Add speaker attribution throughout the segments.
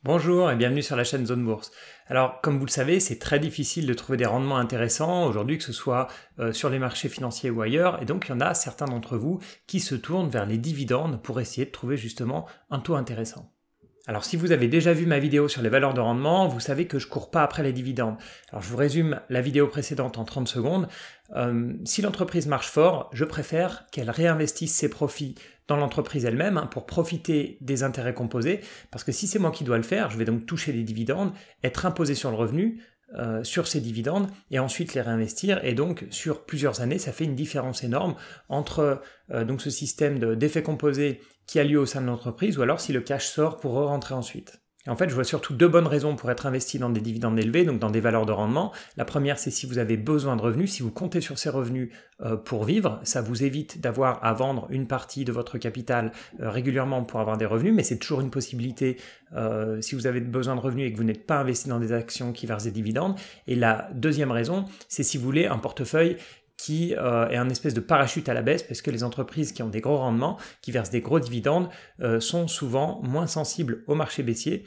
Speaker 1: Bonjour et bienvenue sur la chaîne Zone Bourse. Alors, comme vous le savez, c'est très difficile de trouver des rendements intéressants aujourd'hui, que ce soit sur les marchés financiers ou ailleurs, et donc il y en a certains d'entre vous qui se tournent vers les dividendes pour essayer de trouver justement un taux intéressant. Alors si vous avez déjà vu ma vidéo sur les valeurs de rendement, vous savez que je cours pas après les dividendes. Alors je vous résume la vidéo précédente en 30 secondes. Si l'entreprise marche fort, je préfère qu'elle réinvestisse ses profits dans l'entreprise elle-même pour profiter des intérêts composés, parce que si c'est moi qui dois le faire, je vais donc toucher des dividendes, être imposé sur le revenu, sur ces dividendes et ensuite les réinvestir, et donc sur plusieurs années ça fait une différence énorme entre donc ce système d'effet composé qui a lieu au sein de l'entreprise ou alors si le cash sort pour rentrer ensuite. Et en fait je vois surtout deux bonnes raisons pour être investi dans des dividendes élevés, donc dans des valeurs de rendement. La première, c'est si vous avez besoin de revenus, si vous comptez sur ces revenus pour vivre, ça vous évite d'avoir à vendre une partie de votre capital régulièrement pour avoir des revenus, mais c'est toujours une possibilité si vous avez besoin de revenus et que vous n'êtes pas investi dans des actions qui versent des dividendes. Et la deuxième raison, c'est si vous voulez un portefeuille qui est un espèce de parachute à la baisse, parce que les entreprises qui ont des gros rendements, qui versent des gros dividendes, sont souvent moins sensibles au marché baissier,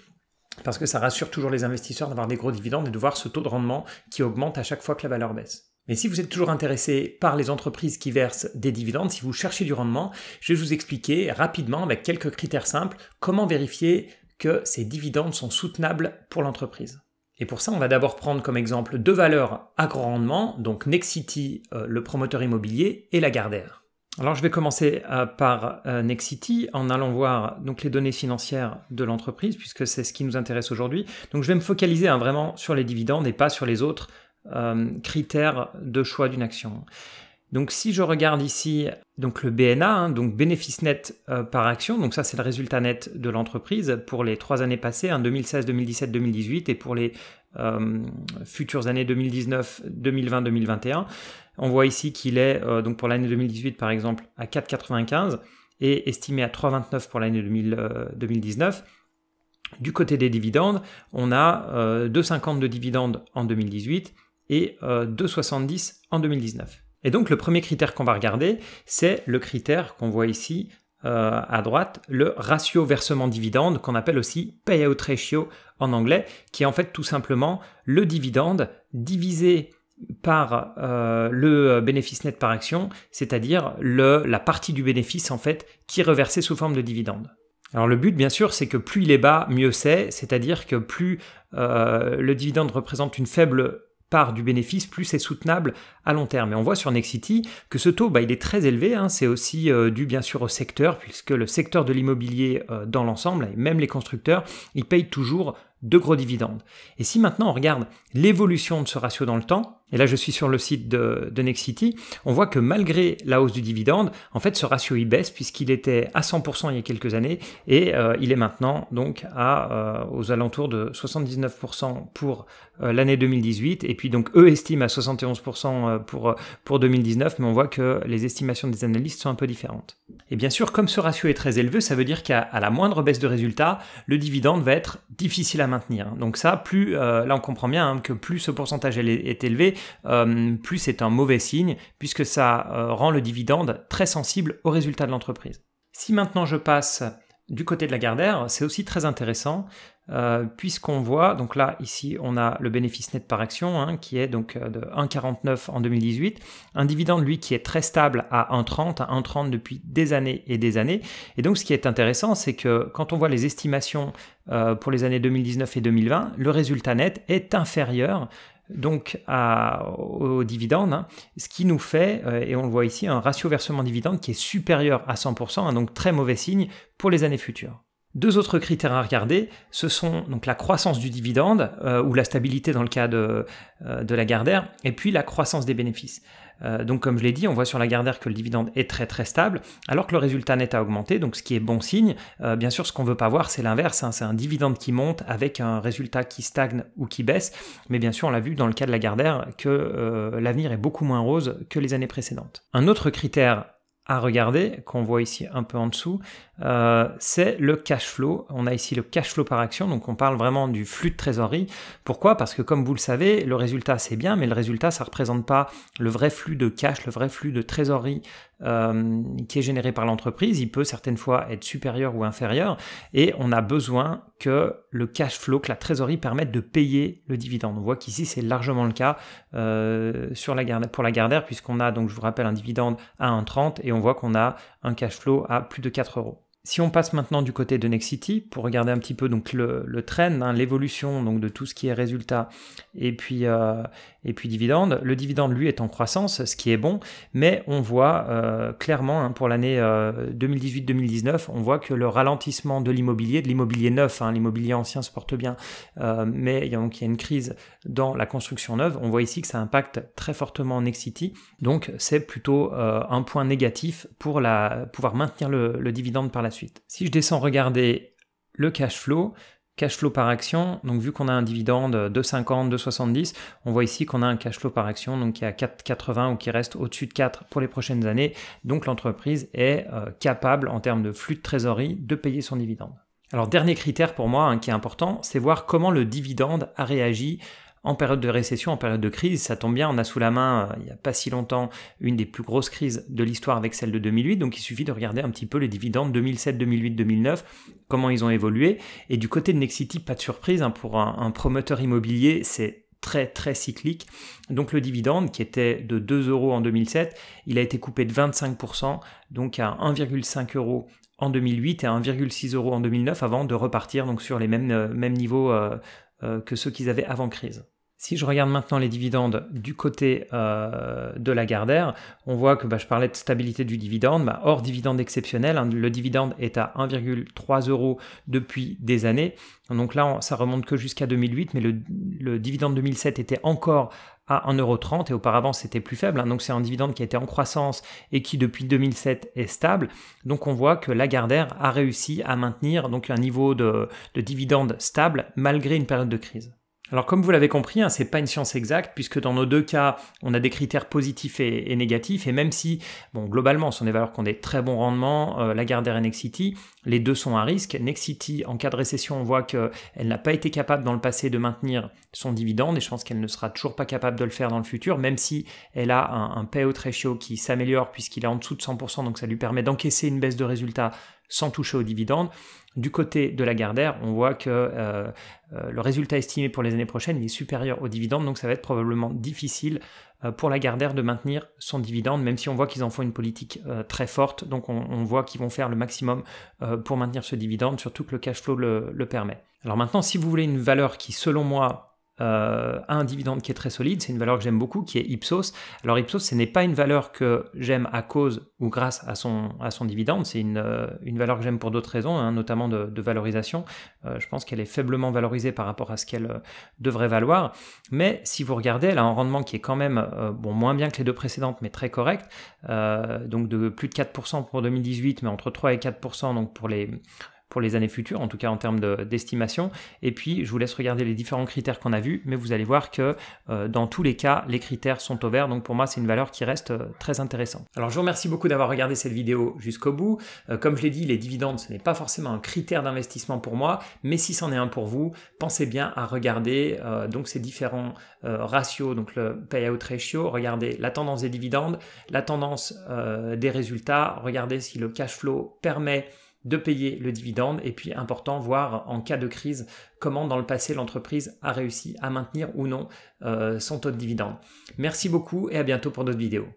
Speaker 1: parce que ça rassure toujours les investisseurs d'avoir des gros dividendes et de voir ce taux de rendement qui augmente à chaque fois que la valeur baisse. Mais si vous êtes toujours intéressé par les entreprises qui versent des dividendes, si vous cherchez du rendement, je vais vous expliquer rapidement, avec quelques critères simples, comment vérifier que ces dividendes sont soutenables pour l'entreprise. Et pour ça, on va d'abord prendre comme exemple deux valeurs à grand rendement, donc Nexity, le promoteur immobilier, et Lagardère. Alors je vais commencer par Nexity en allant voir donc les données financières de l'entreprise, puisque c'est ce qui nous intéresse aujourd'hui. Donc je vais me focaliser vraiment sur les dividendes et pas sur les autres critères de choix d'une action. Donc si je regarde ici donc le BNA, donc bénéfice net par action, donc ça c'est le résultat net de l'entreprise pour les 3 années passées, 2016, 2017, 2018, et pour les futures années 2019, 2020, 2021. On voit ici qu'il est donc pour l'année 2018 par exemple à 4,95 et estimé à 3,29 pour l'année 2019. Du côté des dividendes, on a 2,50 de dividendes en 2018 et 2,70 en 2019. Et donc le premier critère qu'on va regarder, c'est le critère qu'on voit ici à droite, le ratio versement dividende, qu'on appelle aussi payout ratio en anglais, qui est en fait tout simplement le dividende divisé par le bénéfice net par action, c'est-à-dire la partie du bénéfice en fait qui est reversée sous forme de dividende. Alors le but bien sûr c'est que plus il est bas, mieux c'est-à-dire que plus le dividende représente une faible part du bénéfice, plus c'est soutenable à long terme. Et on voit sur Nexity que ce taux, il est très élevé, c'est aussi dû bien sûr au secteur, puisque le secteur de l'immobilier dans l'ensemble, et même les constructeurs, ils payent toujours de gros dividendes. Et si maintenant on regarde l'évolution de ce ratio dans le temps, et là je suis sur le site de Nexity, on voit que malgré la hausse du dividende, en fait ce ratio il baisse puisqu'il était à 100% il y a quelques années et il est maintenant donc aux alentours de 79% pour l'année 2018 et puis donc eux estiment à 71% pour 2019, mais on voit que les estimations des analystes sont un peu différentes. Et bien sûr, comme ce ratio est très élevé, ça veut dire qu'à la moindre baisse de résultat, le dividende va être difficile à maintenir. Donc ça, plus là on comprend bien que plus ce pourcentage est élevé, plus c'est un mauvais signe, puisque ça rend le dividende très sensible aux résultats de l'entreprise. Si maintenant je passe du côté de Lagardère, c'est aussi très intéressant, puisqu'on voit, donc là ici on a le bénéfice net par action qui est donc de 1,49 en 2018, un dividende lui qui est très stable à 1,30 depuis des années et des années, et donc ce qui est intéressant c'est que quand on voit les estimations pour les années 2019 et 2020, le résultat net est inférieur donc au dividende, ce qui nous fait, et on le voit ici, un ratio versement dividende qui est supérieur à 100%, donc très mauvais signe pour les années futures. Deux autres critères à regarder, ce sont donc la croissance du dividende, ou la stabilité dans le cas de Lagardère, et puis la croissance des bénéfices. Donc comme je l'ai dit, on voit sur Lagardère que le dividende est très très stable, alors que le résultat net a augmenté, donc ce qui est bon signe. Bien sûr, ce qu'on ne veut pas voir, c'est l'inverse, c'est un dividende qui monte avec un résultat qui stagne ou qui baisse, mais bien sûr, on l'a vu dans le cas de Lagardère que l'avenir est beaucoup moins rose que les années précédentes. Un autre critère à regarder, qu'on voit ici un peu en dessous, c'est le cash flow. On a ici le cash flow par action, donc on parle vraiment du flux de trésorerie. Pourquoi? Parce que comme vous le savez, le résultat c'est bien, mais le résultat ça ne représente pas le vrai flux de cash, le vrai flux de trésorerie qui est généré par l'entreprise. Il peut certaines fois être supérieur ou inférieur, et on a besoin que le cash flow, que la trésorerie permette de payer le dividende. On voit qu'ici c'est largement le cas pour la Gardère, puisqu'on a, donc je vous rappelle, un dividende à 1,30 et on voit qu'on a un cash flow à plus de 4 euros. Si on passe maintenant du côté de Nexity pour regarder un petit peu donc le trend, l'évolution donc de tout ce qui est résultat et puis dividende, le dividende lui est en croissance, ce qui est bon, mais on voit clairement pour l'année 2018-2019, on voit que le ralentissement de l'immobilier neuf, l'immobilier ancien se porte bien, mais il y a une crise dans la construction neuve. On voit ici que ça impacte très fortement Nexity, donc c'est plutôt un point négatif pour pouvoir maintenir le dividende par la suite. Si je descends regarder le cash flow par action, donc vu qu'on a un dividende de 50, de 70, on voit ici qu'on a un cash flow par action donc qui est à 4,80 ou qui reste au-dessus de 4 pour les prochaines années. Donc l'entreprise est capable en termes de flux de trésorerie de payer son dividende. Alors dernier critère pour moi qui est important, c'est voir comment le dividende a réagi en période de récession, en période de crise. Ça tombe bien, on a sous la main, il n'y a pas si longtemps, une des plus grosses crises de l'histoire avec celle de 2008. Donc il suffit de regarder un petit peu les dividendes 2007, 2008, 2009, comment ils ont évolué. Et du côté de Nexity, pas de surprise, pour un promoteur immobilier, c'est très très cyclique. Donc le dividende qui était de 2 euros en 2007, il a été coupé de 25%, donc à 1,5 euros en 2008 et à 1,6 euros en 2009 avant de repartir donc sur les mêmes niveaux que ceux qu'ils avaient avant crise. Si je regarde maintenant les dividendes du côté de la Gardère, on voit que je parlais de stabilité du dividende, hors dividende exceptionnel, le dividende est à 1,3 euros depuis des années. Donc là, ça remonte que jusqu'à 2008, mais le dividende 2007 était encore à 1,30 € et auparavant c'était plus faible. Donc c'est un dividende qui a été en croissance et qui depuis 2007 est stable. Donc on voit que la Gardère a réussi à maintenir donc un niveau de dividende stable malgré une période de crise. Alors comme vous l'avez compris, c'est pas une science exacte puisque dans nos deux cas, on a des critères positifs et négatifs et même si, globalement, ce sont des valeurs qui ont des très bons rendements, la Gardère et Nexity, les deux sont à risque. Nexity, en cas de récession, on voit qu'elle n'a pas été capable dans le passé de maintenir son dividende et je pense qu'elle ne sera toujours pas capable de le faire dans le futur, même si elle a un payout ratio qui s'améliore puisqu'il est en dessous de 100%, donc ça lui permet d'encaisser une baisse de résultats sans toucher au dividende. Du côté de la Gardère, on voit que le résultat estimé pour les années prochaines est supérieur au dividende, donc ça va être probablement difficile pour la Gardère de maintenir son dividende, même si on voit qu'ils en font une politique très forte, donc on voit qu'ils vont faire le maximum pour maintenir ce dividende, surtout que le cash flow le permet. Alors maintenant, si vous voulez une valeur qui, selon moi, a un dividende qui est très solide, c'est une valeur que j'aime beaucoup, qui est Ipsos. Alors Ipsos, ce n'est pas une valeur que j'aime à cause ou grâce à son dividende, c'est une valeur que j'aime pour d'autres raisons, notamment de valorisation. Je pense qu'elle est faiblement valorisée par rapport à ce qu'elle devrait valoir, mais si vous regardez, elle a un rendement qui est quand même moins bien que les deux précédentes, mais très correct, donc de plus de 4% pour 2018, mais entre 3 et 4% donc pour les années futures, en tout cas en termes d'estimation. Et puis, je vous laisse regarder les différents critères qu'on a vus, mais vous allez voir que dans tous les cas, les critères sont au vert. Donc pour moi, c'est une valeur qui reste très intéressante. Alors, je vous remercie beaucoup d'avoir regardé cette vidéo jusqu'au bout. Comme je l'ai dit, les dividendes, ce n'est pas forcément un critère d'investissement pour moi, mais si c'en est un pour vous, pensez bien à regarder donc ces différents ratios, donc le payout ratio, regardez la tendance des dividendes, la tendance des résultats, regardez si le cash flow permet de payer le dividende et puis important, voir en cas de crise comment dans le passé l'entreprise a réussi à maintenir ou non son taux de dividende. Merci beaucoup et à bientôt pour d'autres vidéos.